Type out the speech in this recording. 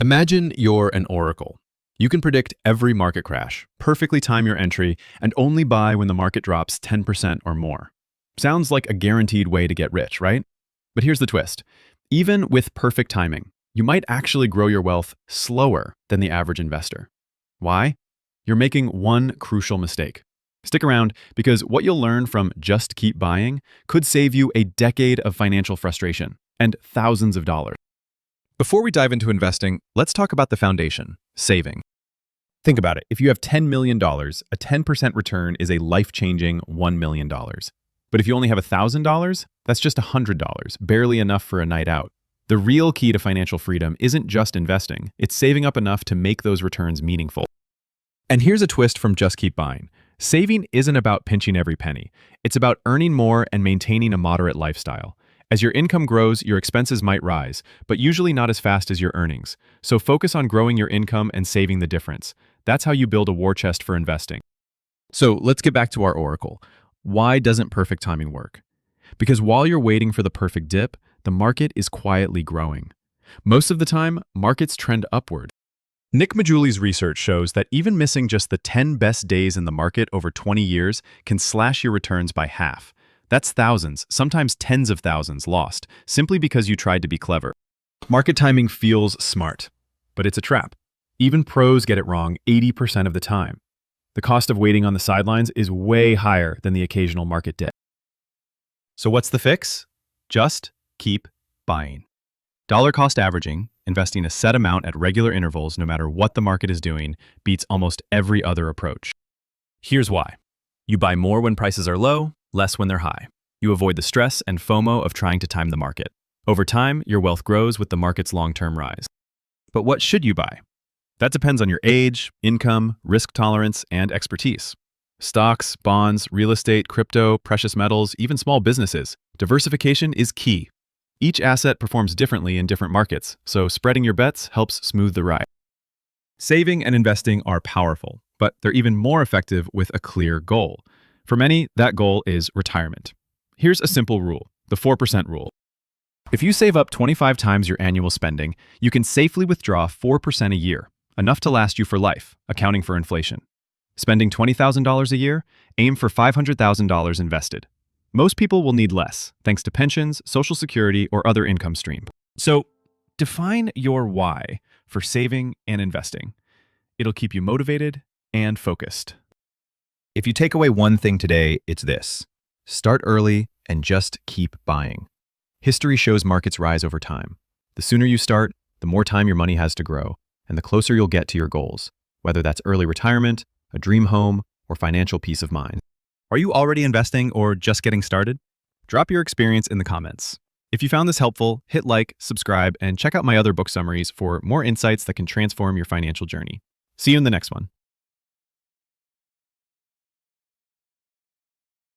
Imagine you're an oracle. You can predict every market crash, perfectly time your entry, and only buy when the market drops 10% or more. Sounds like a guaranteed way to get rich, right? But here's the twist. Even with perfect timing, you might actually grow your wealth slower than the average investor. Why? You're making one crucial mistake. Stick around because what you'll learn from just keep buying could save you a decade of financial frustration and thousands of dollars. Before we dive into investing, let's talk about the foundation, saving. Think about it. If you have $10 million, a 10% return is a life-changing $1 million. But if you only have $1,000, that's just $100, barely enough for a night out. The real key to financial freedom isn't just investing, it's saving up enough to make those returns meaningful. And here's a twist from Just Keep Buying. Saving isn't about pinching every penny. It's about earning more and maintaining a moderate lifestyle. As your income grows, your expenses might rise, but usually not as fast as your earnings. So focus on growing your income and saving the difference. That's how you build a war chest for investing. So let's get back to our oracle. Why doesn't perfect timing work? Because while you're waiting for the perfect dip, the market is quietly growing. Most of the time, markets trend upward. Nick Maggiulli's research shows that even missing just the 10 best days in the market over 20 years can slash your returns by half. That's thousands, sometimes tens of thousands lost, simply because you tried to be clever. Market timing feels smart, but it's a trap. Even pros get it wrong 80% of the time. The cost of waiting on the sidelines is way higher than the occasional market dip. So what's the fix? Just keep buying. Dollar cost averaging, investing a set amount at regular intervals no matter what the market is doing, beats almost every other approach. Here's why. You buy more when prices are low, less when they're high. You avoid the stress and FOMO of trying to time the market. Over time, your wealth grows with the market's long-term rise. But what should you buy? That depends on your age, income, risk tolerance, and expertise. Stocks, bonds, real estate, crypto, precious metals, even small businesses. Diversification is key. Each asset performs differently in different markets, so spreading your bets helps smooth the ride. Saving and investing are powerful, but they're even more effective with a clear goal. For many, that goal is retirement. Here's a simple rule, the 4% rule. If you save up 25 times your annual spending, you can safely withdraw 4% a year, enough to last you for life, accounting for inflation. Spending $20,000 a year, aim for $500,000 invested. Most people will need less, thanks to pensions, Social Security, or other income stream. So, define your why for saving and investing. It'll keep you motivated and focused. If you take away one thing today, it's this. Start early and just keep buying. History shows markets rise over time. The sooner you start, the more time your money has to grow, and the closer you'll get to your goals, whether that's early retirement, a dream home, or financial peace of mind. Are you already investing or just getting started? Drop your experience in the comments. If you found this helpful, hit like, subscribe, and check out my other book summaries for more insights that can transform your financial journey. See you in the next one.